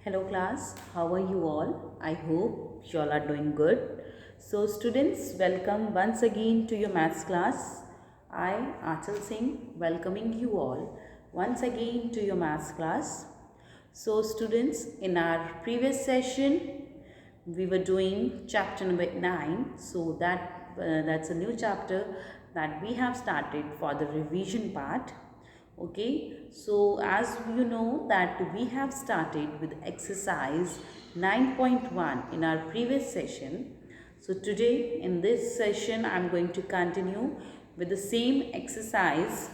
Hello class, how are you all? I hope you all are doing good. So students, welcome once again to your maths class. I, Achal Singh, welcoming you all once again to your maths class. So students, in our previous session, we were doing chapter number 9. So that's a new chapter that we have started for the revision part. Okay, so as you know that we have started with exercise 9.1 in our previous session. So today in this session I am going to continue with the same exercise,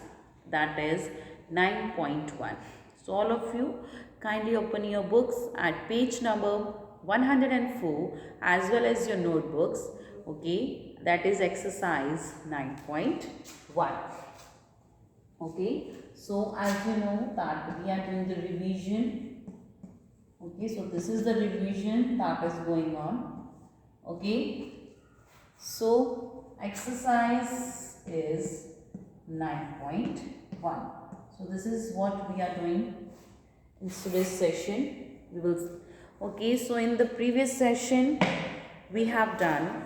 that is 9.1. So all of you kindly open your books at page number 104 as well as your notebooks. Okay, that is exercise 9.1. Okay, so as you know that we are doing the revision. Okay, so this is the revision that is going on. Okay, so exercise is 9.1. So this is what we are doing in today's session. We will. Okay, so in the previous session we have done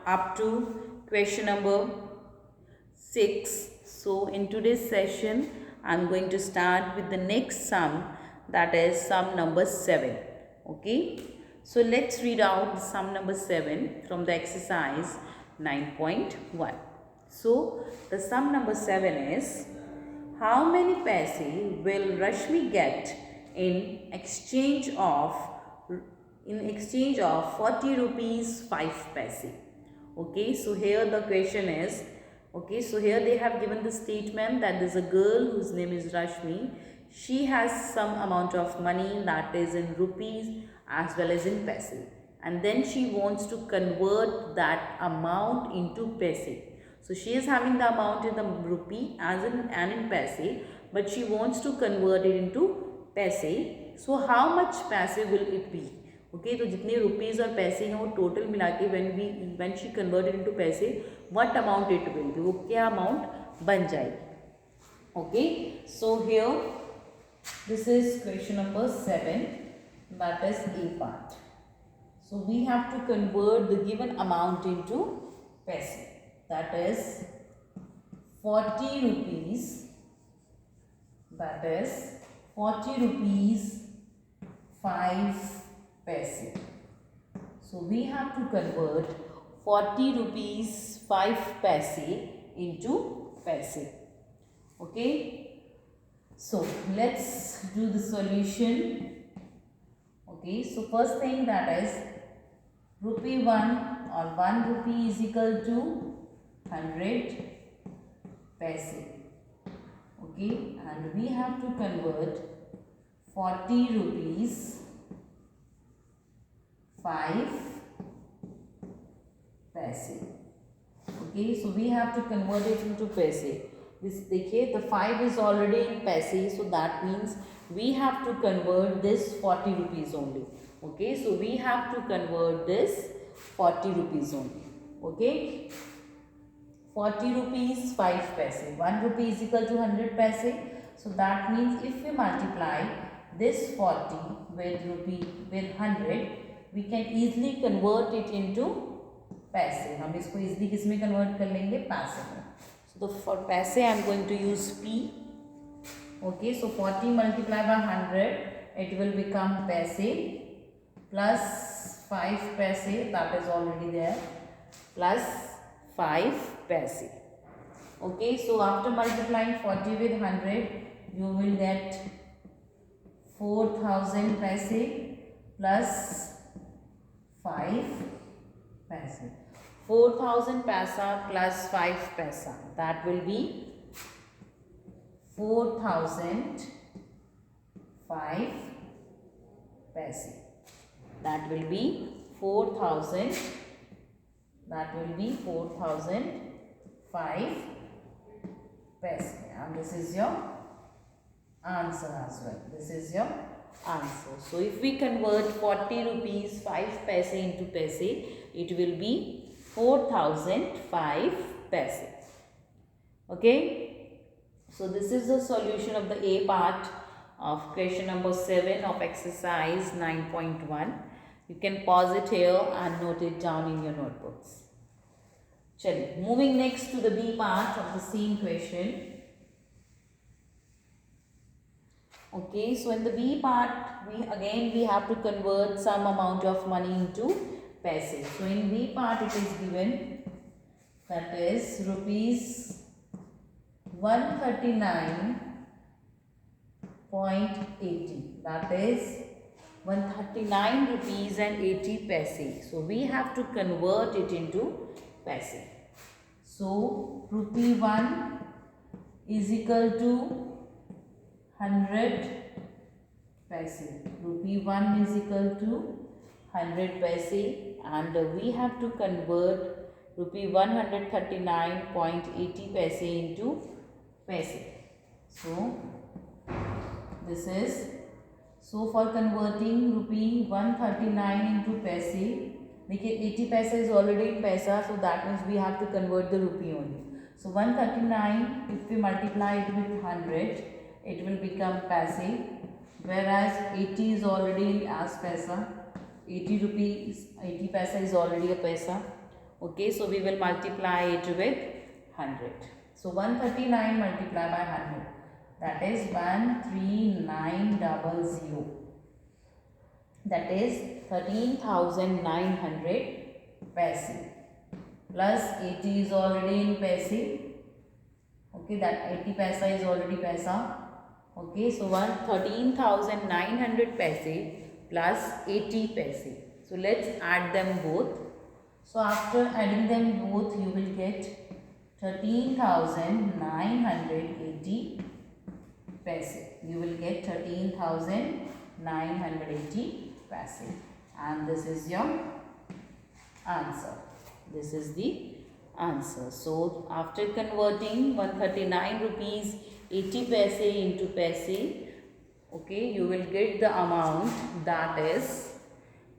up to question number 6. So in today's session I am going to start with the next sum, that is sum number 7. Okay, so let's read out the sum number 7 from the exercise 9.1. So the sum number 7 is, how many paise will Rashmi get in exchange of 40 rupees 5 paise? Okay, so here the question is, okay, so here they have given the statement that there is a girl whose name is Rashmi. She has some amount of money that is in rupees as well as in paise, and then she wants to convert that amount into paise. So she is having the amount in the rupee as in and in paise, but she wants to convert it into paise. So how much paise will it be? Okay, तो जितने rupees और पैसे हैं वो total मिला के when she converted into पैसे what amount it will be, वो क्या अमाउंट बन जाएगी. Okay, so here this is question number 7, that is a part. So we have to convert the given amount into पैसे, that is 40 rupees, that is 40 rupees 5 paise. So we have to convert 40 rupees 5 paise into paise. Okay, so let's do the solution. Okay, so first thing, that is rupee 1 or 1 rupee is equal to 100 paise. Okay, and we have to convert 40 rupees 5 paise. Okay, so we have to convert it into paise. This देखिए, the 5 is already in paise, so that means we have to convert this 40 rupees only. Okay, so we have to convert this 40 rupees only. Okay, 40 rupees 5 paise. 1 rupee is equal to 100 paise. So that means if we multiply this 40 with 100, we can easily convert it into paise. हम इसको easily किस में convert कर लेंगे? paise में. So for paise I am going to use P. Okay, so 40 multiplied by 100, it will become paise plus 5 paise, that is already there, plus 5 paise. Okay, so after multiplying 40 with 100, you will get 4000 paise plus 5 paise. 4000 paisa plus 5 paisa, that will be 4005 paise. That will be 4000. That will be 4005 paise. And this is your answer as well. This is your answer. So if we convert 40 rupees 5 paise into paise, it will be 4005 paise. Okay, so this is the solution of the A part of question number 7 of exercise 9.1. You can pause it here and note it down in your notebooks. Chaliye, moving next to the B part of the same question. Okay, so in the B part, we have to convert some amount of money into paise. So in B part it is given, that is rupees 139.80. That is 139 rupees and 80 paise. So we have to convert it into paise. So rupee 1 is equal to 100 paise. Rupee 1 is equal to 100 paise, and we have to convert rupee 139.80 paise into paise. So this is, so for converting rupee 139 into paise, देखिए 80 पैसा is already in paisa, so that means we have to convert the rupee only. So 139, if we multiply it with 100, it will become paise, whereas 80 is already as paisa. 80 rupees, 80 paisa is already a paisa. Okay, so we will multiply it with 100. So 139 multiplied by 100, that is 13900. That is 13,900 paise. Plus 80 is already in paise. Okay, that 80 paisa is already paisa. Okay, so 13,900 paise plus 80 paise. So let's add them both. So after adding them both, you will get 13,980 paise. You will get 13,980 paise, and this is your answer. This is the answer. So after converting 139 rupees 80 paise into paise, okay, you will get the amount, that is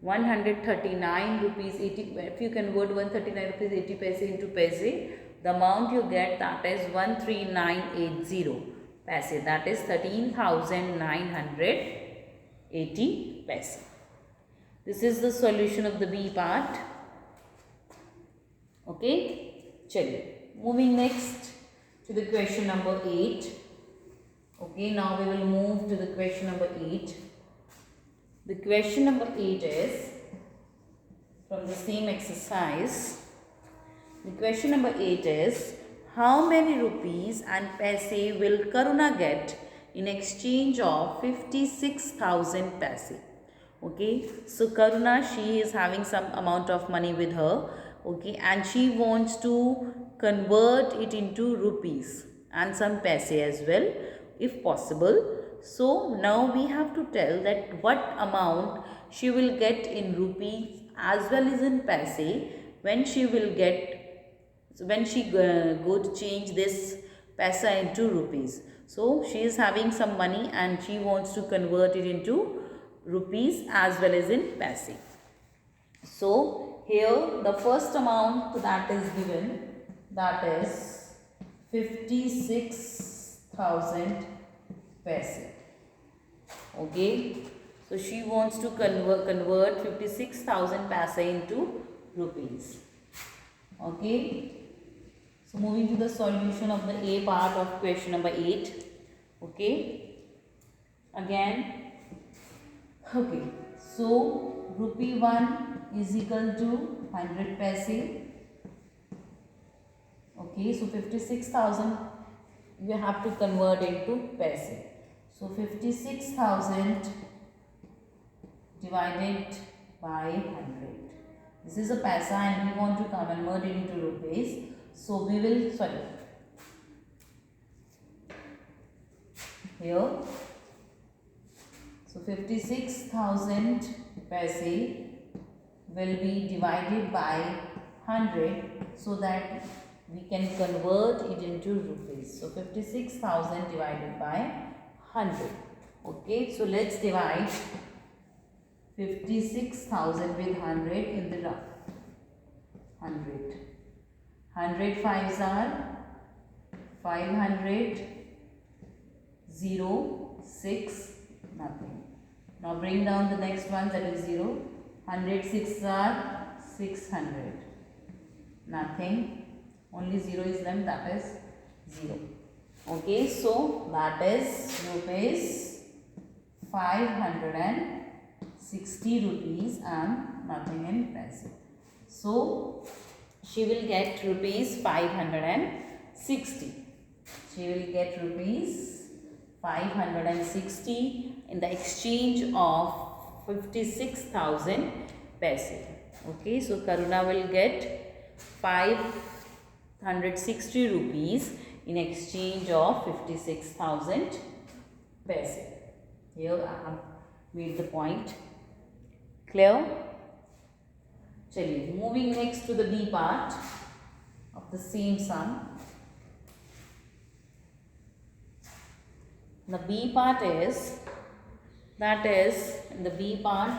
139 rupees 80. If you convert 139 rupees 80 paise into paise, the amount you get, that is 13980 paise. That is 13,980 paise. This is the solution of the B part. Okay, chaliye, moving next to the question number 8. Okay, now we will move to the question number 8. The question number 8 is from the same exercise. The question number 8 is, how many rupees and paise will Karuna get in exchange of 56,000 paise? Okay, so Karuna, she is having some amount of money with her. Okay, and she wants to convert it into rupees and some paise as well, if possible. So now we have to tell that what amount she will get in rupees as well as in paise when she will get, when she go to change this paisa into rupees. So she is having some money and she wants to convert it into rupees as well as in paise. So here the first amount that is given, that is 56,000 paise. Okay, so she wants to convert 56,000 paise into rupees. Okay, so moving to the solution of the A part of question number 8. Okay, again, okay, so rupee 1 is equal to 100 paise. Okay, so 56,000 you have to convert into paise. So 56,000 divided by 100. This is a paisa and we want to convert it into rupees. So we will, here, so 56,000 paise will be divided by 100 so that we can convert it into rupees. So 56,000 divided by 100. Okay, so let's divide 56,000 with 100 in the rough. 100. 100 5s are 500, 0, 6, nothing. Now bring down the next one, that is 0. 100 6s are 600. Nothing. Only 0 is left, that is 0. Okay, so that is rupees 560 rupees and nothing in paise. So she will get rupees 560. She will get rupees 560 in the exchange of 56,000 paise. Okay, so Karuna will get 560 rupees in exchange of 56,000 paise. Here I have made the point. Clear? Chaliye, moving next to the B part of the same sum. The B part is, that is, in the B part,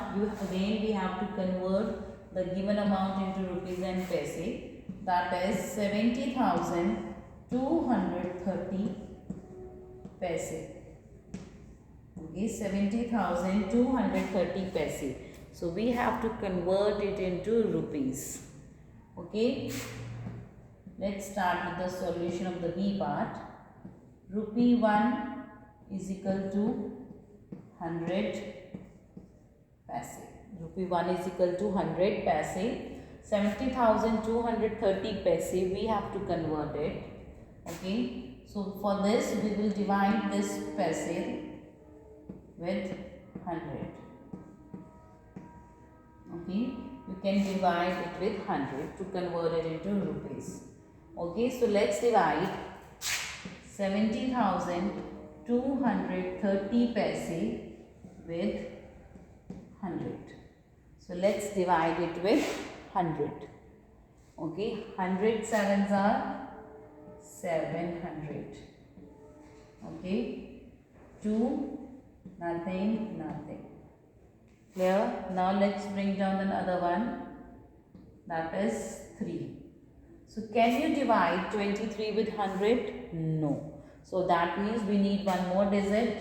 we have to convert the given amount into rupees and paise. That is 70,230 paise. Okay, 70,230 paise. So we have to convert it into rupees. Okay, let's start with the solution of the B part. Rupee 1 is equal to 100 paise. Rupee 1 is equal to 100 paise. 70,230 paise, we have to convert it. Okay, so for this we will divide this paise with 100. Okay, you can divide it with 100 to convert it into rupees. Okay, so let's divide 70,230 paise with 100. So let's divide it with 100. Okay, 100 sevens are 700. Okay, 2, nothing, nothing. Clear? Now let's bring down another one, that is 3. So can you divide 23 with 100? No. So that means we need one more digit.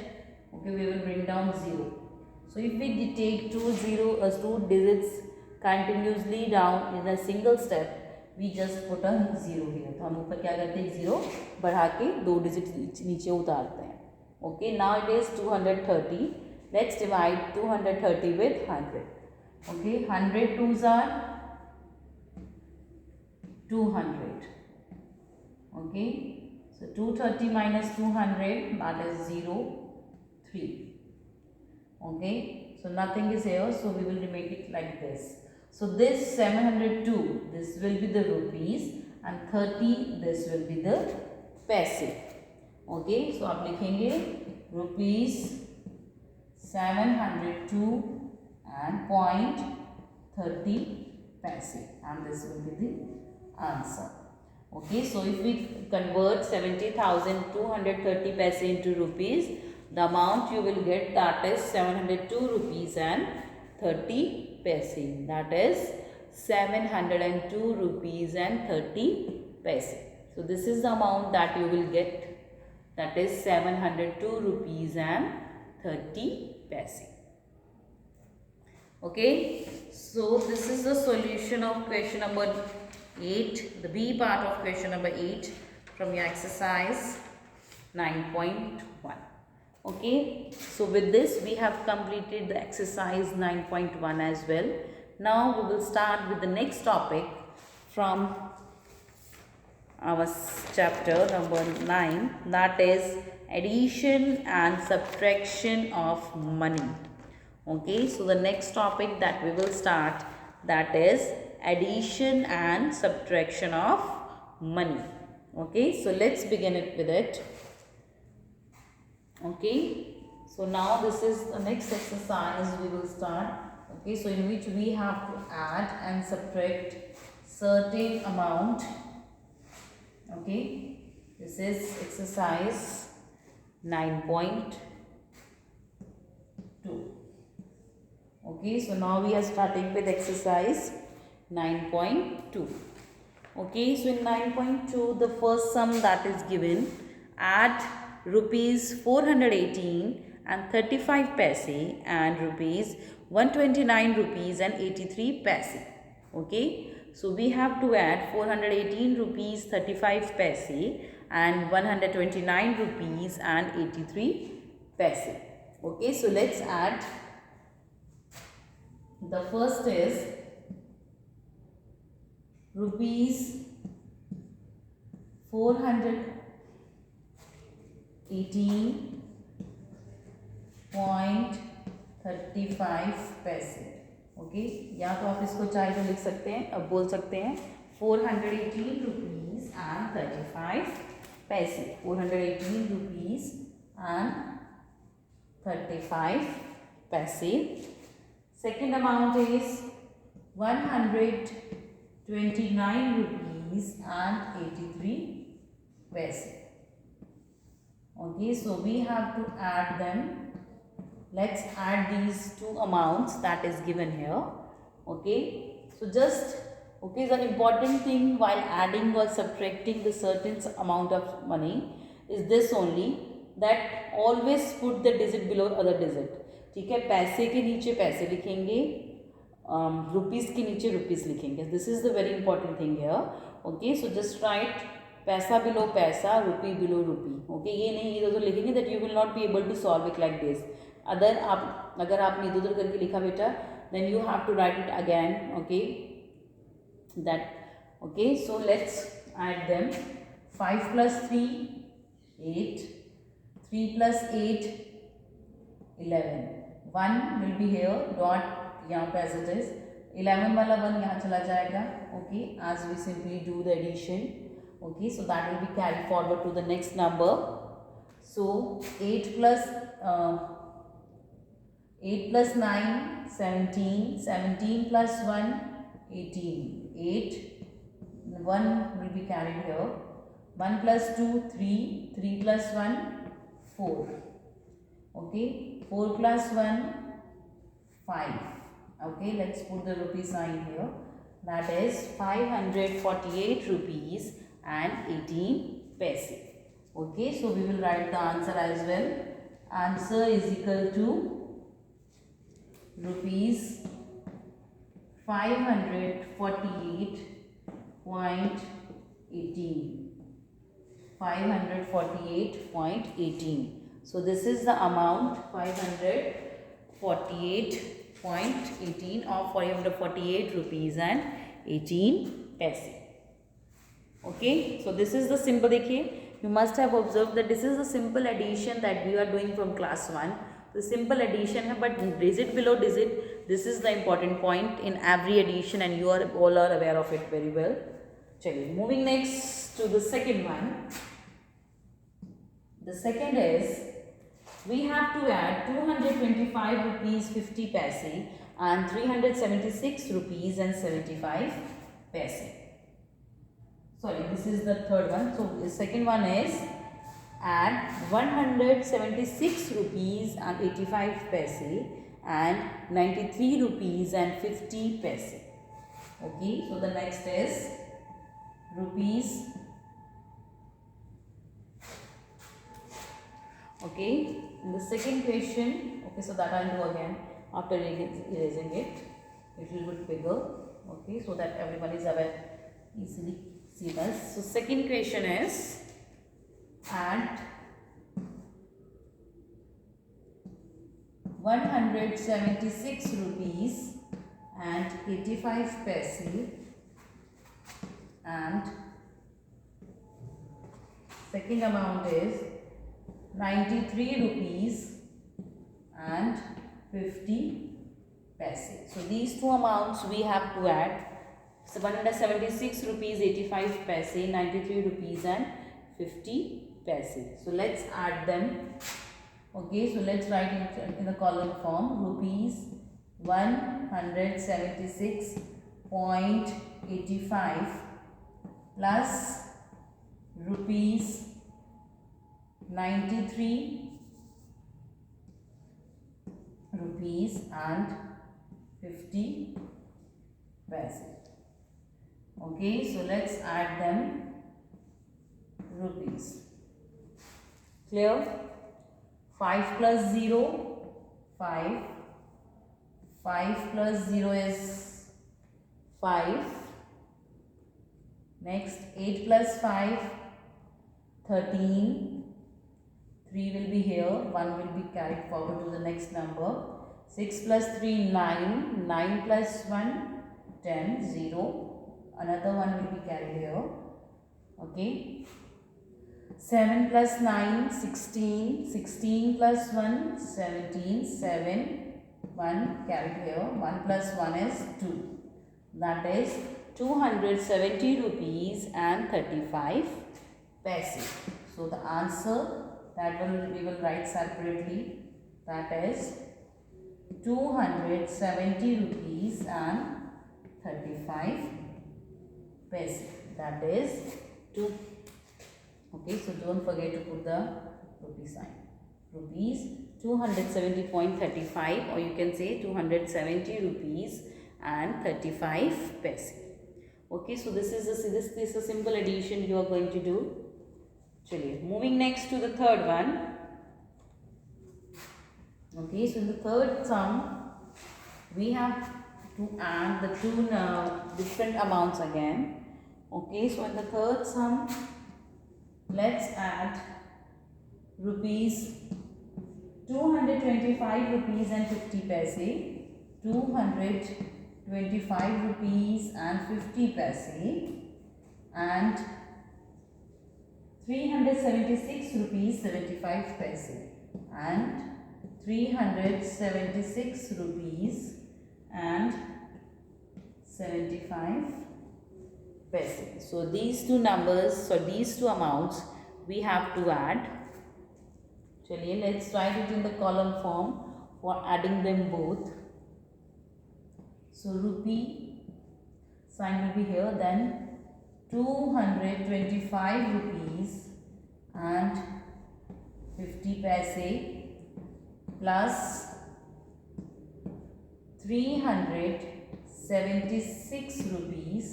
Okay, we will bring down 0. So if we take two digits continuously down in a single step, we just put a 0 here. तो हम ऊपर क्या करते हैं, 0 बढ़ा के 2 digits नीचे उतारते हैं. Okay, now it is 230. Let's divide 230 with 100. Okay, 100 twos are 200. Okay, so 230 minus 200, that is 0, 3. Okay, so nothing is here, so we will make it like this. So this 702, this will be the rupees, and 30, this will be the paise. Okay, so आप लिखेंगे rupees 702 and 0.30 paise, and this will be the answer. Okay, so if we convert 70,230 paise into rupees, the amount you will get, that is 702 rupees and 30 paise. That is 702 rupees and 30 paise. So this is the amount that you will get, that is 702 rupees and 30 paise. Okay, so this is the solution of question number 8, the B part of question number 8 from your exercise 9.1. Okay, so with this we have completed the exercise 9.1 as well. Now we will start with the next topic from our chapter number 9, that is addition and subtraction of money. Okay, so the next topic that we will start, that is addition and subtraction of money. Okay, so let's begin it with it. Okay, so now this is the next exercise we will start. Okay, so in which we have to add and subtract certain amount. Okay, this is exercise 9.2. Okay, so now we are starting with exercise 9.2. Okay, so in 9.2, the first sum that is given, add rupees 418 and 35 paise and rupees 129 rupees and 83 paise. Okay, so we have to add 418 rupees 35 paise and 129 rupees and 83 paise. Okay, so let's add. The first is rupees 418.35 पैसे. Okay, या तो आप इसको चाहे तो लिख सकते हैं, अब बोल सकते हैं 418 रुपीज़ एंड 35 पैसे. 418 रुपीज़ एंड 35 पैसे. Second amount is 129 rupees and 83 paise. Okay, so we have to add them. Let's add these two amounts that is given here. Okay, so just the important thing while adding or subtracting the certain amount of money is this only, that always put the digit below other digit. ठीक है, पैसे के नीचे पैसे लिखेंगे, rupees के नीचे rupees लिखेंगे. This is the very important thing here. Okay, so just right पैसा बिलो पैसा, रुपी बिलो रुपी. ओके, ये नहीं इधर उधर लिखेंगे, that you will not be able to solve it like this. अगर आपने इधर उधर करके लिखा बेटा, then you have to write it again. Okay, that. Okay, so let's add them. 5 + 3 8, 3 + 8 11. 1 will be here, dot यहाँ पे as it is. 11 वाला 1 यहाँ चला जाएगा. Okay, as we simply do the addition. Okay, so that will be carried forward to the next number. So 8 plus 9 17, 17 plus 1 18, 8, 1 will be carried here. 1 plus 2 3, 3 plus 1 4. Okay, 4 plus 1 5. Okay, let's put the rupee sign here. That is 548 rupees and 18 paise. Okay, so we will write the answer as well. Answer is equal to rupees 548.18. 548.18. So this is the amount, 548.18 or 548 rupees and 18 paise. Okay, so this is the simple. देखिए, you must have observed that this is the simple addition that we are doing from class 1. The simple addition है, but digit below digit, this is the important point in every addition and you are all are aware of it very well. चलिए, moving next to the second one. The second is, we have to add 225 rupees 50 paise and 376 rupees and 75 paise. Sorry, this is the third one. So the second one is add 176 rupees and 85 paise and 93 rupees and 50 paise. Okay, so the next is rupees. Okay, in the second question, okay, so that I'll do again after erasing it a little bit bigger. Okay, so that everyone is aware, easily see this. So second question is add 176 rupees and 85 paise and second amount is 93 rupees and 50 paise. So these two amounts we have to add. So 176 rupees 85 paise, 93 rupees and 50 paise. So let's add them. Okay, so let's write it in the column form. Rupees 176.85 plus rupees 93 rupees and 50 paise. Okay, so let's add them. Rupees. Clear? 5 plus 0, 5. 5 plus 0 is 5. Next 8 plus 5, 13. 3 will be here, 1 will be carried forward to the next number. 6 plus 3, 9. 9 plus 1, 10, 0. Another 1 will be carried here. Okay. 7 plus 9, 16. 16 plus 1, 17. 7, 1 carried here. 1 plus 1 is 2. That is 270 rupees and 35 paise. So the answer that we will write separately, that is 270 rupees and 35 paise. That is 2. Okay, so don't forget to put the rupee sign. Rupees 270.35, or you can say 270 rupees and 35 paise. Okay, so this is a simple addition you are going to do. Chaliye, moving next to the third one. Okay, so in the third sum, we have to add the two different amounts again. Okay, so in the third sum, let's add rupees 225 rupees and 50 paise, 225 rupees and 50 paise, and 376 rupees 75 paise, and 376 rupees and 75 paise. So these two numbers, so these two amounts we have to add. Chaliye, let's write it in the column form for adding them both. So rupee sign will be here, then 225 rupees and 50 paise plus 376 rupees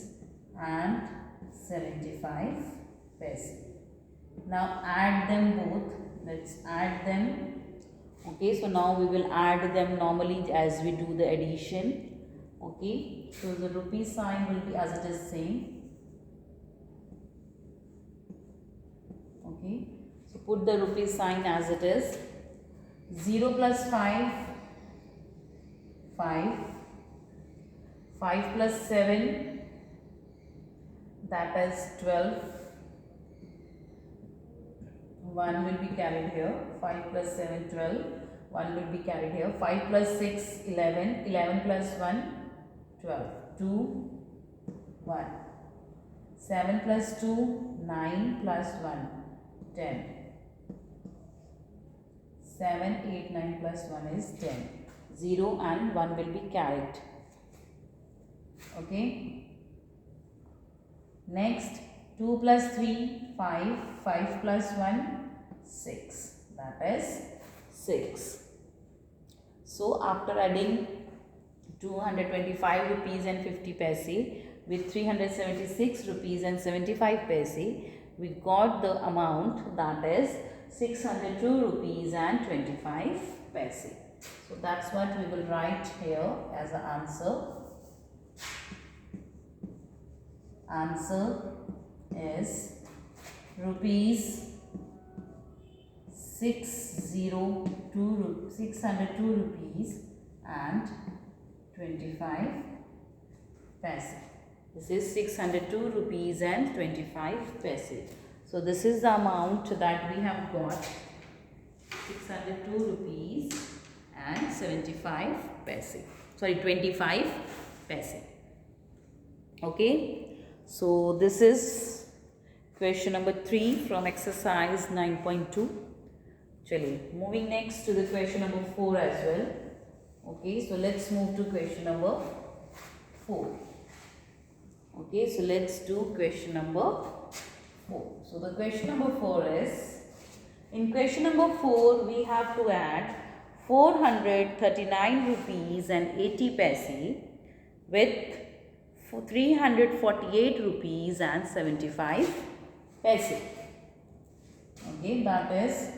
and 75 paise. Now add them both. Let's add them. Okay, so now we will add them normally as we do the addition. Okay, so the rupee sign will be as it is same. Okay, so put the rupee sign as it is. 0 plus 5, 5. 5 plus 7, that is 12. 1 will be carried here. 5 plus 7, 12. 1 will be carried here. 5 plus 6, 11. 11 plus 1, 12. 2, 1. 7 plus 2, 9 plus 1, 10. 7, 8, 9 plus 1 is 10. 0 and 1 will be carried. Okay. Next, 2 plus 3, 5. 5 plus 1, 6. That is 6. So after adding 225 rupees and 50 paise with 376 rupees and 75 paise, we got the amount, that is 602 rupees and 25 paise. So that's what we will write here as the answer. Answer is rupees 602 rupees and 25 paise. This is 602 rupees and 25 paise. So this is the amount that we have got, 602 rupees and 75 paise. Sorry, 25 paise. Okay. So this is question number 3 from exercise 9.2. Chaliye, moving next to the question number 4 as well. Okay, so let's move to question number 4. Okay, so let's do question number 4. So the question number 4 is, in question number 4 we have to add 439 rupees and 80 paise with 348 rupees and 75 paise. Okay, that is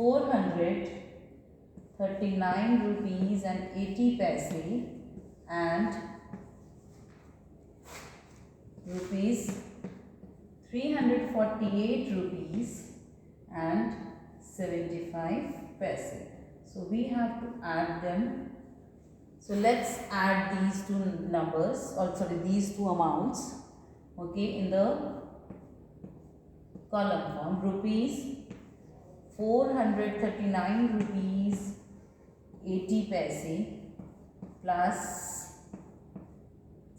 439 rupees and 80 paise and rupees 348 rupees and 75 paise. So we have to add them. So let's add these two numbers, or sorry, these two amounts, okay, in the column form. Rupees 439 rupees 80 paise plus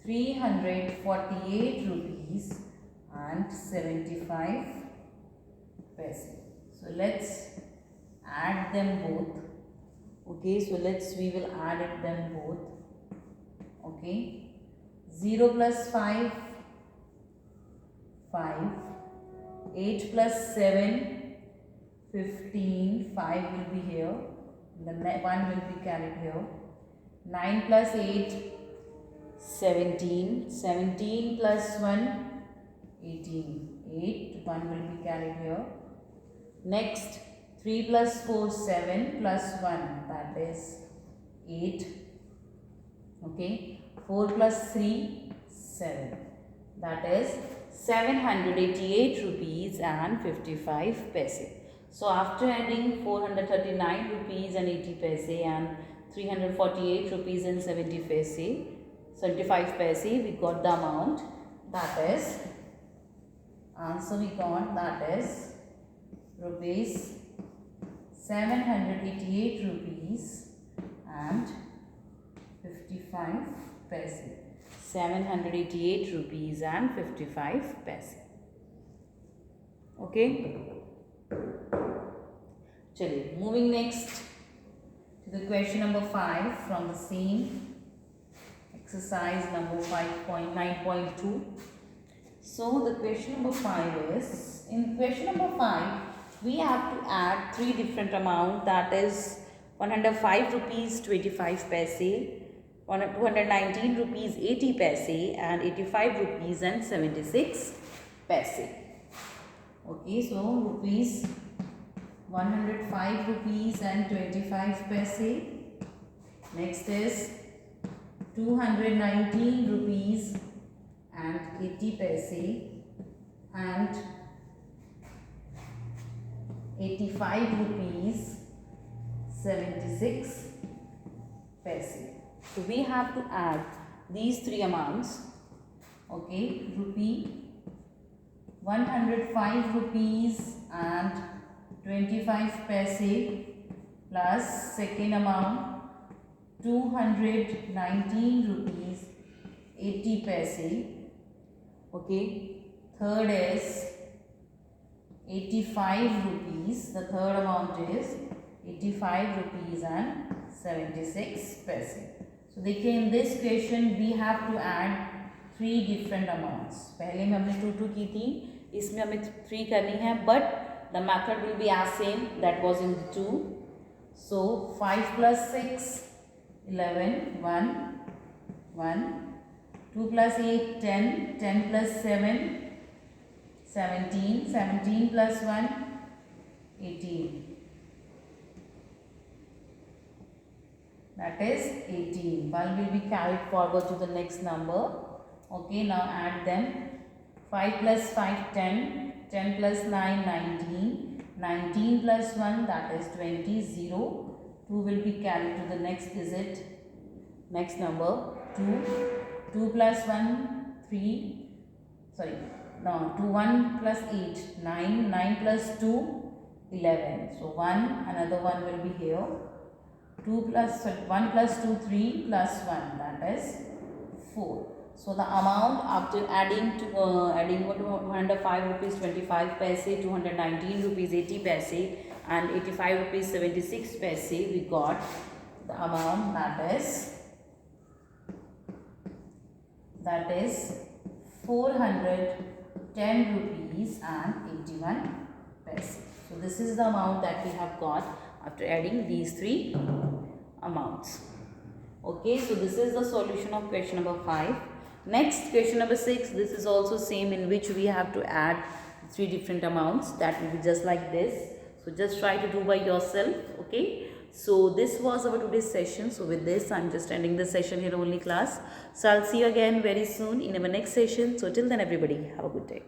348 rupees and 75 paise. So let's add them both. Okay, so we will add them both. Okay, 0 plus 5, 5, 8 plus 7, 15, 5 will be here, the 1 will be carried here, 9 plus 8, 17, 17 plus 1, 18, 8, 1 will be carried here. Next, 3 plus 4, 7 plus 1, that is 8. Okay, 4 plus 3, 7, that is 788 rupees and 55 paise. So after adding 439 rupees and 80 paise and 348 rupees and 75 paise, we got the amount, that is, answer we got, that is rupees 788 rupees and 55 paise. 788 rupees and 55 paise. Okay. Chaliye, moving next to the question number 5 from the same exercise number 5.9.2. So the question number 5 is, in question number 5, we have to add 3 different amounts, that is 105 rupees 25 paise, 219 rupees 80 paise and 85 rupees and 76 paise. Okay, so rupees 105 rupees and 25 paise. Next is 219 rupees and 80 paise and 85 rupees 76 paise. So we have to add these 3 amounts. Okay, 105 rupees and 25 paise plus second amount 219 rupees 80 paise. Okay, third is 85 rupees, the third amount is 85 rupees and 76 paise. So देखिए in this question we have to add 3 different amounts. पहले में हमने 2 की थी, इसमें हमें 3 करनी है, but the method will be as same that was in 2. So 5 plus 6, 11, 1, 1, 2 plus 8, 10, 10 plus 7, 17, 17 plus 1, 18. That is 18. 1 will be carried forward to the next number. Okay, now add them. 5 plus 5, 10. 10 plus 9, 19. 19 plus 1, that is 20. 0. 2 will be carried to the next digit. Next number 2. 2 plus 1, 3. Sorry. No, 2, 1 plus 8, 9. 9 plus 2, 11. So 1, another 1 will be here. 1 plus 2, 3 plus 1, that is 4. So the amount after adding 105 rupees 25 paise, 219 rupees 80 paise and 85 rupees 76 paise, we got the amount that is 410 rupees and 81 paise. So this is the amount that we have got after adding these 3 amounts. Okay, so this is the solution of question number 5. Next, question number 6, this is also same, in which we have to add 3 different amounts. That will be just like this. So just try to do by yourself. Okay. So this was our today's session. So with this, I'm just ending the session here only, class. So I'll see you again very soon in our next session. So till then, everybody, have a good day.